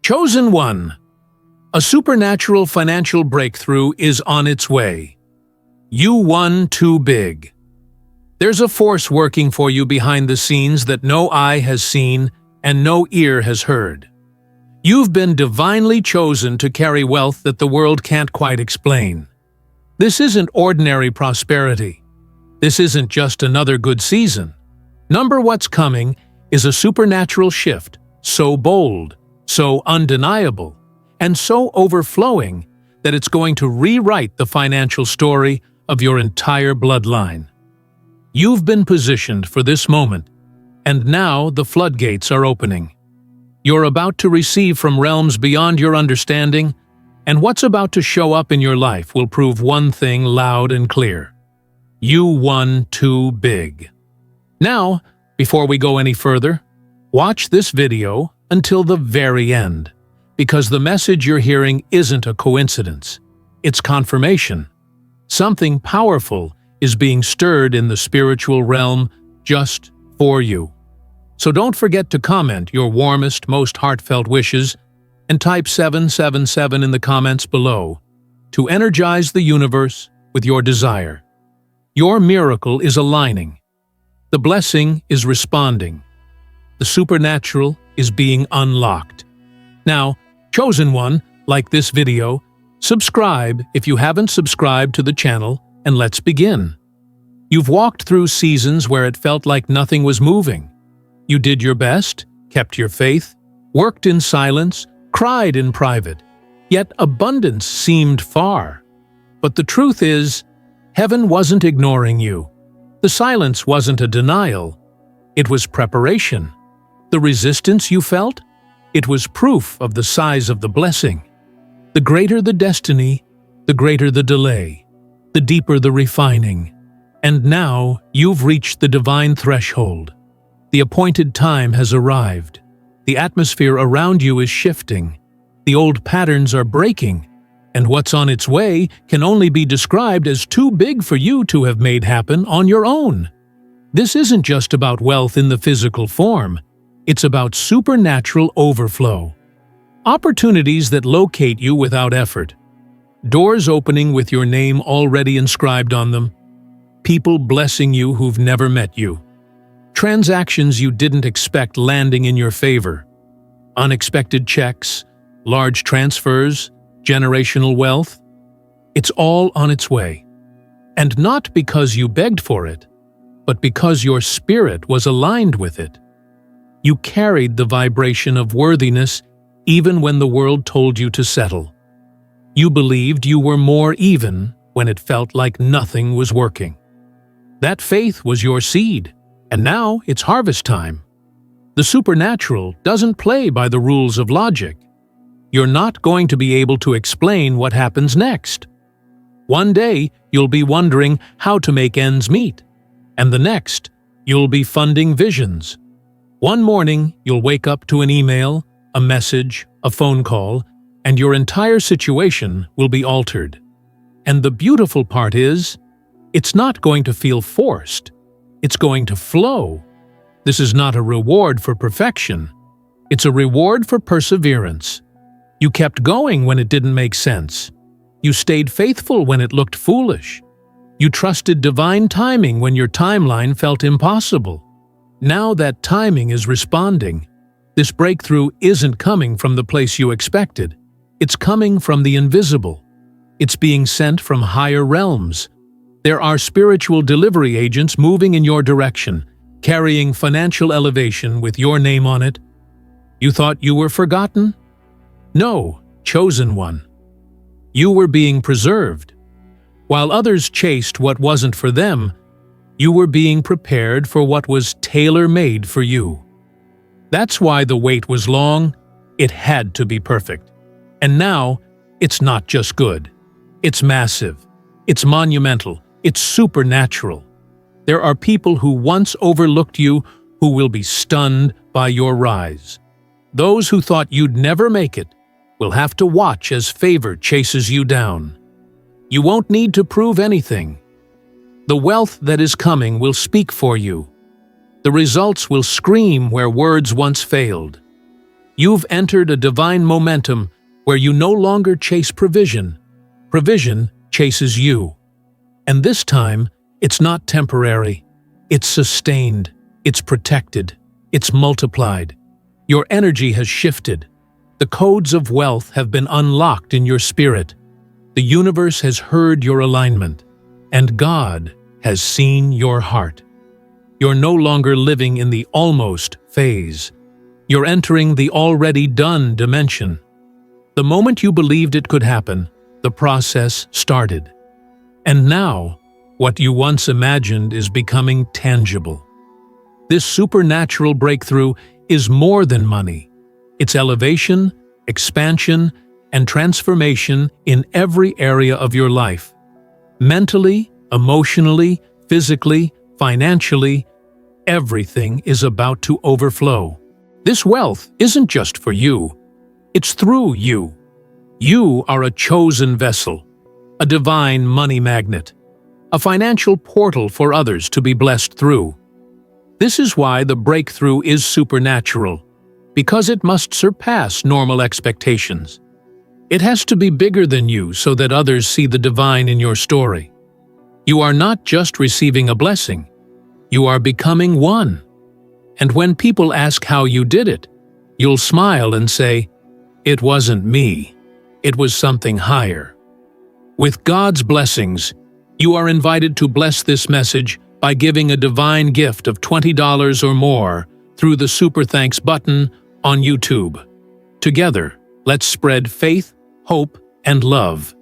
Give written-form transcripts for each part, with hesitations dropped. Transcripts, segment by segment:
Chosen one. A supernatural financial breakthrough is on its way. You won too big. There's a force working for you behind the scenes that no eye has seen and no ear has heard. You've been divinely chosen to carry wealth that the world can't quite explain. This isn't ordinary prosperity. This isn't just another good season. What's coming is a supernatural shift, so bold, so undeniable, and so overflowing that it's going to rewrite the financial story of your entire bloodline. You've been positioned for this moment, and now the floodgates are opening. You're about to receive from realms beyond your understanding, and what's about to show up in your life will prove one thing loud and clear. You won too big. Now, before we go any further, watch this video until the very end, because the message you're hearing isn't a coincidence. It's confirmation. Something powerful is being stirred in the spiritual realm just for you. So don't forget to comment your warmest, most heartfelt wishes and type 777 in the comments below to energize the universe with your desire. Your miracle is aligning. The blessing is responding. The supernatural is being unlocked. Now, chosen one, like this video, subscribe if you haven't subscribed to the channel, and let's begin. You've walked through seasons where it felt like nothing was moving. You did your best, kept your faith, worked in silence, cried in private, yet abundance seemed far. But the truth is, heaven wasn't ignoring you. The silence wasn't a denial. It was preparation. The resistance you felt? It was proof of the size of the blessing. The greater the destiny, the greater the delay, the deeper the refining. And now you've reached the divine threshold. The appointed time has arrived. The atmosphere around you is shifting. The old patterns are breaking, and what's on its way can only be described as too big for you to have made happen on your own. This isn't just about wealth in the physical form. It's about supernatural overflow. Opportunities that locate you without effort. Doors opening with your name already inscribed on them. People blessing you who've never met you. Transactions you didn't expect landing in your favor. Unexpected checks, large transfers, generational wealth. It's all on its way. And not because you begged for it, but because your spirit was aligned with it. You carried the vibration of worthiness even when the world told you to settle. You believed you were more even when it felt like nothing was working. That faith was your seed, and now it's harvest time. The supernatural doesn't play by the rules of logic. You're not going to be able to explain what happens next. One day, you'll be wondering how to make ends meet, and the next, you'll be funding visions. One morning, you'll wake up to an email, a message, a phone call, and your entire situation will be altered. And the beautiful part is, it's not going to feel forced. It's going to flow. This is not a reward for perfection. It's a reward for perseverance. You kept going when it didn't make sense. You stayed faithful when it looked foolish. You trusted divine timing when your timeline felt impossible. Now that timing is responding. This breakthrough isn't coming from the place you expected. It's coming from the invisible. It's being sent from higher realms. There are spiritual delivery agents moving in your direction, carrying financial elevation with your name on it. You thought you were forgotten? No, chosen one. You were being preserved. While others chased what wasn't for them, you were being prepared for what was tailor-made for you. That's why the wait was long. It had to be perfect. And now, it's not just good. It's massive. It's monumental. It's supernatural. There are people who once overlooked you who will be stunned by your rise. Those who thought you'd never make it will have to watch as favor chases you down. You won't need to prove anything. The wealth that is coming will speak for you. The results will scream where words once failed. You've entered a divine momentum where you no longer chase provision. Provision chases you. And this time, it's not temporary. It's sustained. It's protected. It's multiplied. Your energy has shifted. The codes of wealth have been unlocked in your spirit. The universe has heard your alignment, and God has seen your heart. You're no longer living in the almost phase. You're entering the already done dimension. The moment you believed it could happen, the process started. And now, what you once imagined is becoming tangible. This supernatural breakthrough is more than money. It's elevation, expansion, and transformation in every area of your life. Mentally, emotionally, physically, financially, everything is about to overflow. This wealth isn't just for you. It's through you. You are a chosen vessel, a divine money magnet, a financial portal for others to be blessed through. This is why the breakthrough is supernatural, because it must surpass normal expectations. It has to be bigger than you so that others see the divine in your story. You are not just receiving a blessing, you are becoming one. And when people ask how you did it, you'll smile and say, "It wasn't me. It was something higher." With God's blessings, you are invited to bless this message by giving a divine gift of $20 or more through the Super Thanks button on YouTube. Together, let's spread faith, hope, and love,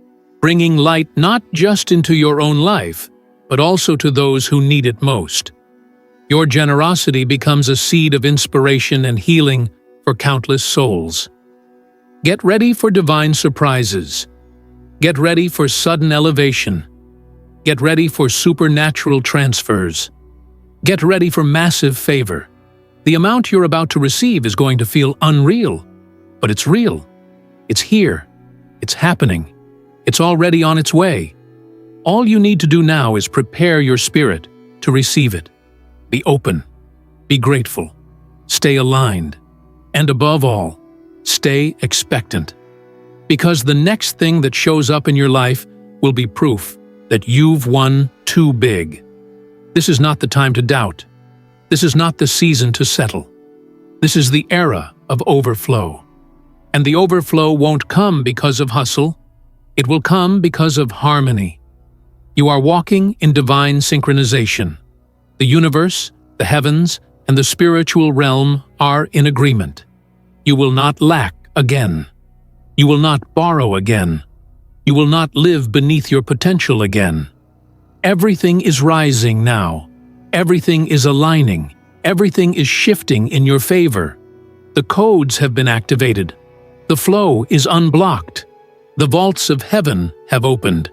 bringing light not just into your own life, but also to those who need it most. Your generosity becomes a seed of inspiration and healing for countless souls. Get ready for divine surprises. Get ready for sudden elevation. Get ready for supernatural transfers. Get ready for massive favor. The amount you're about to receive is going to feel unreal, but it's real. It's here. It's happening. It's already on its way. All you need to do now is prepare your spirit to receive it. Be open. Be grateful. Stay aligned. And above all, stay expectant. Because the next thing that shows up in your life will be proof that you've won too big. This is not the time to doubt. This is not the season to settle. This is the era of overflow. And the overflow won't come because of hustle. It will come because of harmony. You are walking in divine synchronization. The universe, the heavens, and the spiritual realm are in agreement. You will not lack again. You will not borrow again. You will not live beneath your potential again. Everything is rising now. Everything is aligning. Everything is shifting in your favor. The codes have been activated. The flow is unblocked. The vaults of heaven have opened.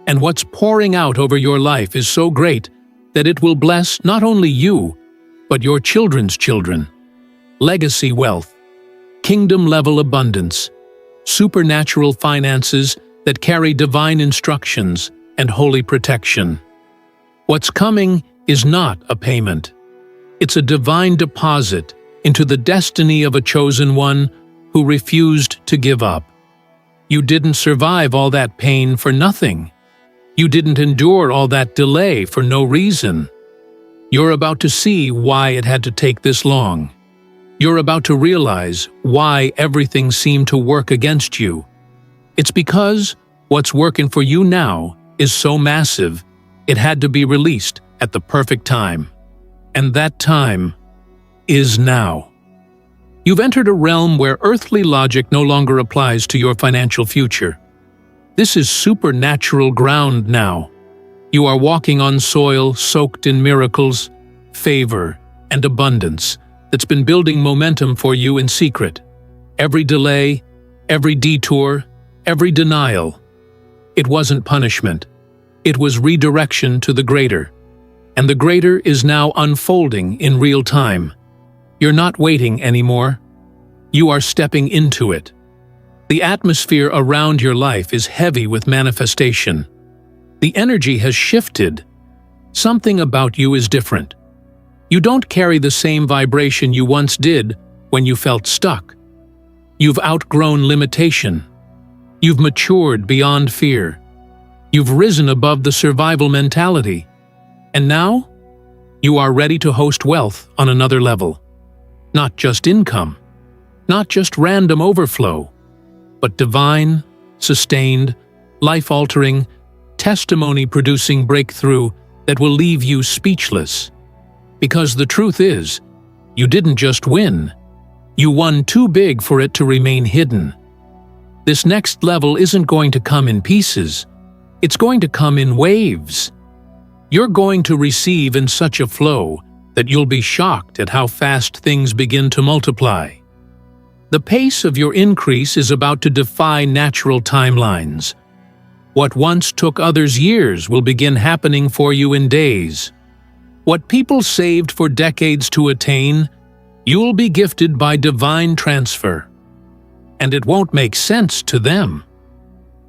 And what's pouring out over your life is so great that it will bless not only you, but your children's children. Legacy wealth, kingdom-level abundance, supernatural finances that carry divine instructions and holy protection. What's coming is not a payment. It's a divine deposit into the destiny of a chosen one who refused to give up. You didn't survive all that pain for nothing. You didn't endure all that delay for no reason. You're about to see why it had to take this long. You're about to realize why everything seemed to work against you. It's because what's working for you now is so massive, it had to be released at the perfect time. And that time is now. You've entered a realm where earthly logic no longer applies to your financial future. This is supernatural ground now. You are walking on soil soaked in miracles, favor, and abundance that's been building momentum for you in secret. Every delay, every detour, every denial. It wasn't punishment. It was redirection to the greater. And the greater is now unfolding in real time. You're not waiting anymore. You are stepping into it. The atmosphere around your life is heavy with manifestation. The energy has shifted. Something about you is different. You don't carry the same vibration you once did when you felt stuck. You've outgrown limitation. You've matured beyond fear. You've risen above the survival mentality. And now, you are ready to host wealth on another level. Not just income, not just random overflow, but divine, sustained, life-altering, testimony-producing breakthrough that will leave you speechless. Because the truth is, you didn't just win. You won too big for it to remain hidden. This next level isn't going to come in pieces. It's going to come in waves. You're going to receive in such a flow that you'll be shocked at how fast things begin to multiply. The pace of your increase is about to defy natural timelines. What once took others years will begin happening for you in days. What people saved for decades to attain, you'll be gifted by divine transfer. And it won't make sense to them,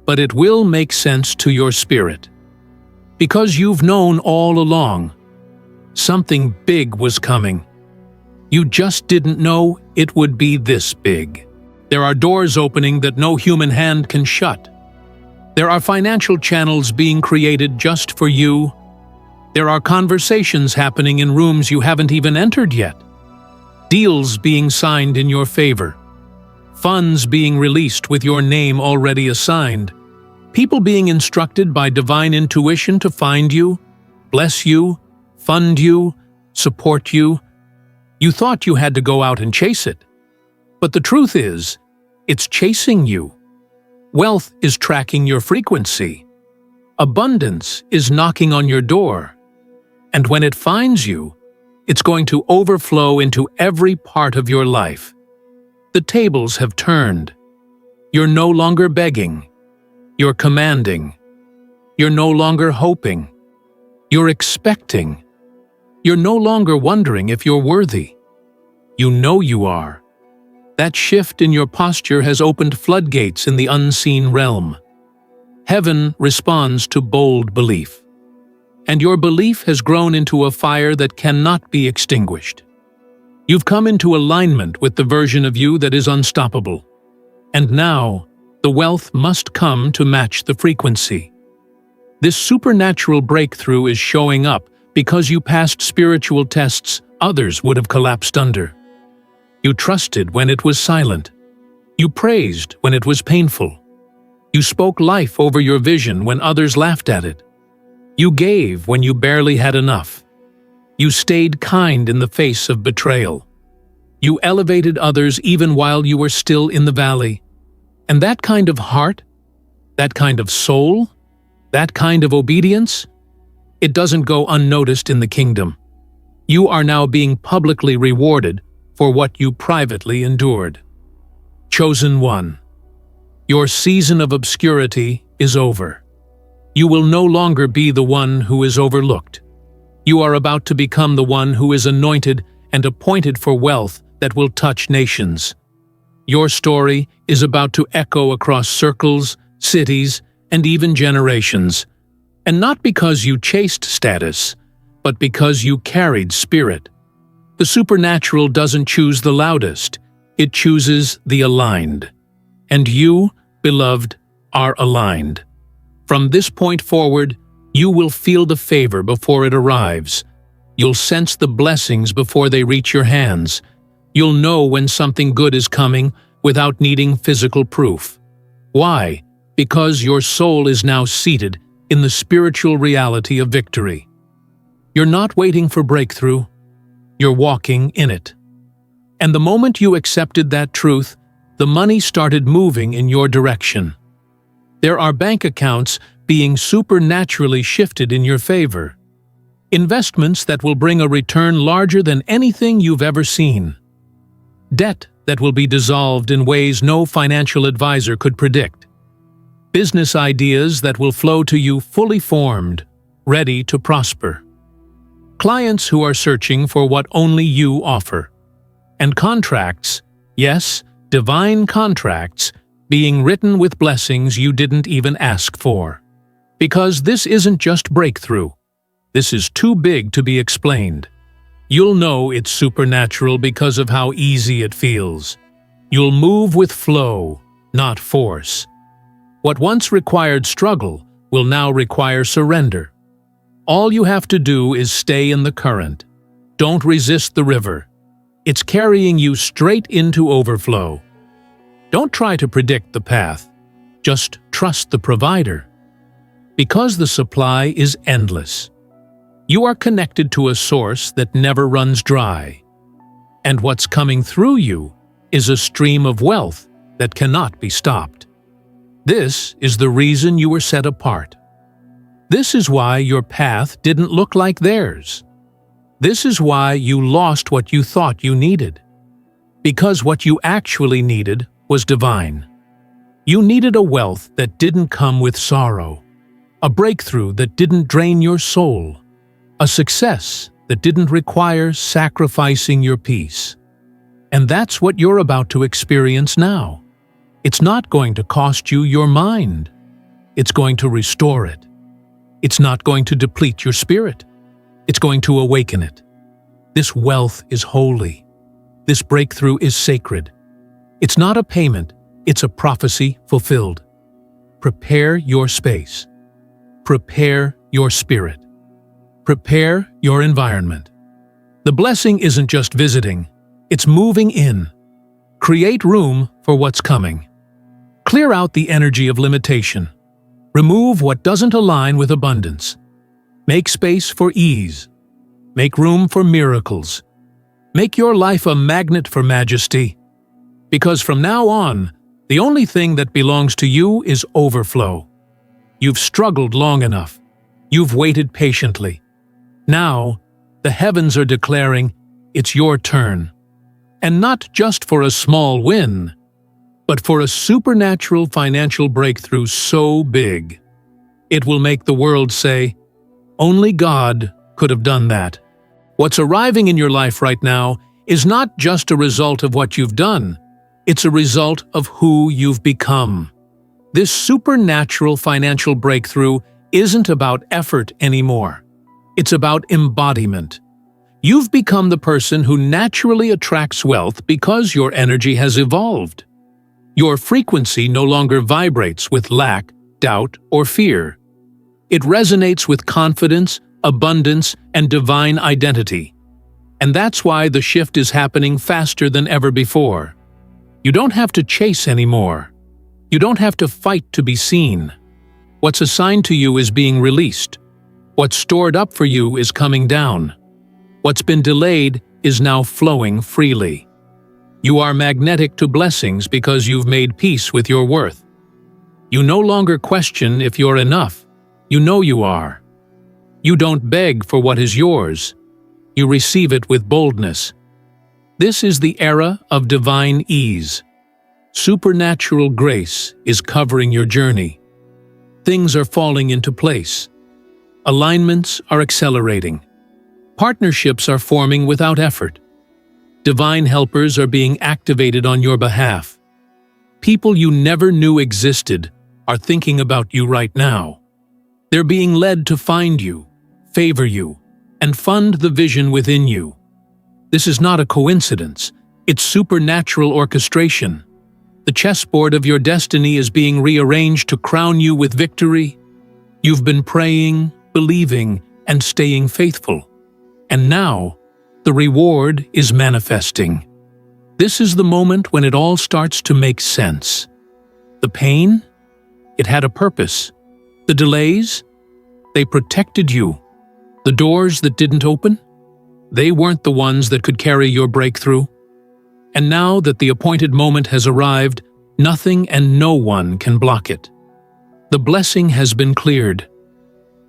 but it will make sense to your spirit. Because you've known all along, something big was coming. You just didn't know it would be this big. There are doors opening that no human hand can shut. There are financial channels being created just for you. There are conversations happening in rooms you haven't even entered yet. Deals being signed in your favor. Funds being released with your name already assigned. People being instructed by divine intuition to find you, bless you, fund you, support you. You thought you had to go out and chase it. But the truth is, it's chasing you. Wealth is tracking your frequency. Abundance is knocking on your door. And when it finds you, it's going to overflow into every part of your life. The tables have turned. You're no longer begging. You're commanding. You're no longer hoping. You're expecting. You're no longer wondering if you're worthy. You know you are. That shift in your posture has opened floodgates in the unseen realm. Heaven responds to bold belief. And your belief has grown into a fire that cannot be extinguished. You've come into alignment with the version of you that is unstoppable. And now, the wealth must come to match the frequency. This supernatural breakthrough is showing up because you passed spiritual tests others would have collapsed under. You trusted when it was silent. You praised when it was painful. You spoke life over your vision when others laughed at it. You gave when you barely had enough. You stayed kind in the face of betrayal. You elevated others even while you were still in the valley. And that kind of heart, that kind of soul, that kind of obedience, it doesn't go unnoticed in the kingdom. You are now being publicly rewarded for what you privately endured. Chosen one, your season of obscurity is over. You will no longer be the one who is overlooked. You are about to become the one who is anointed and appointed for wealth that will touch nations. Your story is about to echo across circles, cities, and even generations. And not because you chased status, but because you carried spirit. The supernatural doesn't choose the loudest, it chooses the aligned. And you, beloved, are aligned. From this point forward, you will feel the favor before it arrives. You'll sense the blessings before they reach your hands. You'll know when something good is coming without needing physical proof. Why? Because your soul is now seated in the spiritual reality of victory. You're not waiting for breakthrough. You're walking in it. And the moment you accepted that truth, the money started moving in your direction. There are bank accounts being supernaturally shifted in your favor. Investments that will bring a return larger than anything you've ever seen. Debt that will be dissolved in ways no financial advisor could predict. Business ideas that will flow to you fully formed, ready to prosper. Clients who are searching for what only you offer. And contracts, yes, divine contracts, being written with blessings you didn't even ask for. Because this isn't just breakthrough. This is too big to be explained. You'll know it's supernatural because of how easy it feels. You'll move with flow, not force. What once required struggle will now require surrender. All you have to do is stay in the current. Don't resist the river. It's carrying you straight into overflow. Don't try to predict the path. Just trust the provider. Because the supply is endless. You are connected to a source that never runs dry. And what's coming through you is a stream of wealth that cannot be stopped. This is the reason you were set apart. This is why your path didn't look like theirs. This is why you lost what you thought you needed. Because what you actually needed was divine. You needed a wealth that didn't come with sorrow, a breakthrough that didn't drain your soul, a success that didn't require sacrificing your peace. And that's what you're about to experience now. It's not going to cost you your mind. It's going to restore it. It's not going to deplete your spirit. It's going to awaken it. This wealth is holy. This breakthrough is sacred. It's not a payment, it's a prophecy fulfilled. Prepare your space. Prepare your spirit. Prepare your environment. The blessing isn't just visiting, it's moving in. Create room for what's coming. Clear out the energy of limitation. Remove what doesn't align with abundance. Make space for ease. Make room for miracles. Make your life a magnet for majesty. Because from now on, the only thing that belongs to you is overflow. You've struggled long enough. You've waited patiently. Now, the heavens are declaring, it's your turn. And not just for a small win, but for a supernatural financial breakthrough so big, it will make the world say, only God could have done that. What's arriving in your life right now is not just a result of what you've done, it's a result of who you've become. This supernatural financial breakthrough isn't about effort anymore. It's about embodiment. You've become the person who naturally attracts wealth because your energy has evolved. Your frequency no longer vibrates with lack, doubt, or fear. It resonates with confidence, abundance, and divine identity. And that's why the shift is happening faster than ever before. You don't have to chase anymore. You don't have to fight to be seen. What's assigned to you is being released. What's stored up for you is coming down. What's been delayed is now flowing freely. You are magnetic to blessings because you've made peace with your worth. You no longer question if you're enough. You know you are. You don't beg for what is yours. You receive it with boldness. This is the era of divine ease. Supernatural grace is covering your journey. Things are falling into place. Alignments are accelerating. Partnerships are forming without effort. Divine helpers are being activated on your behalf. People you never knew existed are thinking about you right now. They're being led to find you, favor you, and fund the vision within you. This is not a coincidence. It's supernatural orchestration. The chessboard of your destiny is being rearranged to crown you with victory. You've been praying, believing, and staying faithful. And now, the reward is manifesting. This is the moment when it all starts to make sense. The pain? It had a purpose. The delays? They protected you. The doors that didn't open? They weren't the ones that could carry your breakthrough. And now that the appointed moment has arrived, nothing and no one can block it. The blessing has been cleared.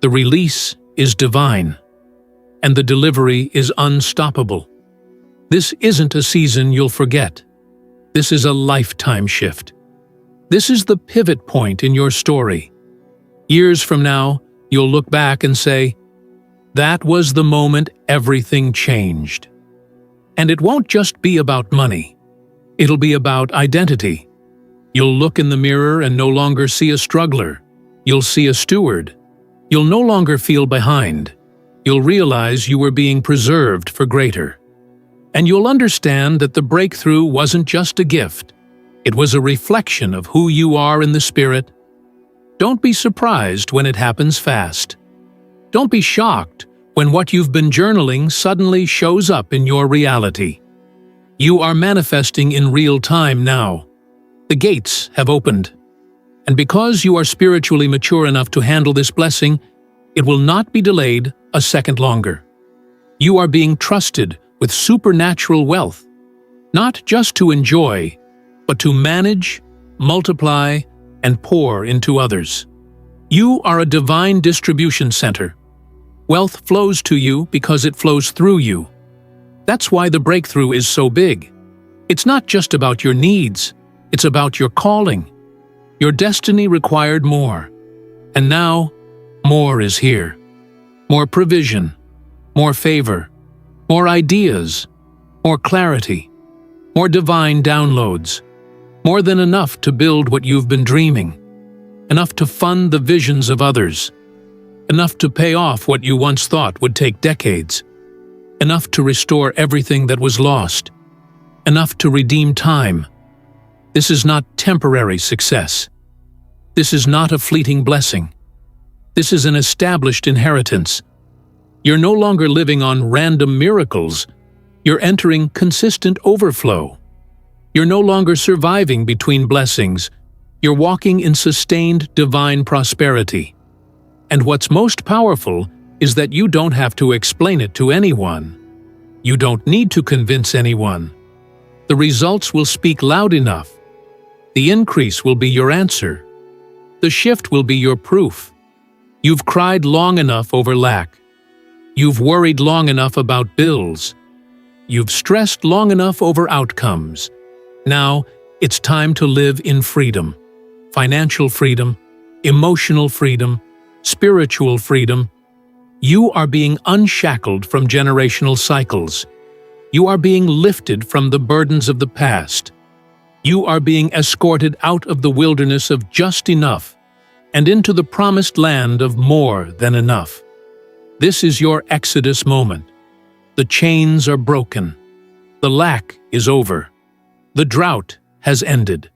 The release is divine. And the delivery is unstoppable. This isn't a season you'll forget. This is a lifetime shift. This is the pivot point in your story. Years from now, you'll look back and say, that was the moment everything changed. And it won't just be about money. It'll be about identity. You'll look in the mirror and no longer see a struggler. You'll see a steward. You'll no longer feel behind. You'll realize you were being preserved for greater. And you'll understand that the breakthrough wasn't just a gift. It was a reflection of who you are in the spirit. Don't be surprised when it happens fast. Don't be shocked when what you've been journaling suddenly shows up in your reality. You are manifesting in real time now. The gates have opened. And because you are spiritually mature enough to handle this blessing, it will not be delayed a second longer. You are being trusted with supernatural wealth, not just to enjoy, but to manage, multiply, and pour into others. You are a divine distribution center. Wealth flows to you because it flows through you. That's why the breakthrough is so big. It's not just about your needs, it's about your calling. Your destiny required more, and now more is here. More provision, more favor, more ideas, more clarity, more divine downloads, more than enough to build what you've been dreaming, enough to fund the visions of others, enough to pay off what you once thought would take decades, enough to restore everything that was lost, enough to redeem time. This is not temporary success. This is not a fleeting blessing. This is an established inheritance. You're no longer living on random miracles. You're entering consistent overflow. You're no longer surviving between blessings. You're walking in sustained divine prosperity. And what's most powerful is that you don't have to explain it to anyone. You don't need to convince anyone. The results will speak loud enough. The increase will be your answer. The shift will be your proof. You've cried long enough over lack. You've worried long enough about bills. You've stressed long enough over outcomes. Now, it's time to live in freedom. Financial freedom, emotional freedom, spiritual freedom. You are being unshackled from generational cycles. You are being lifted from the burdens of the past. You are being escorted out of the wilderness of just enough and into the promised land of more than enough. This is your Exodus moment. The chains are broken. The lack is over. The drought has ended.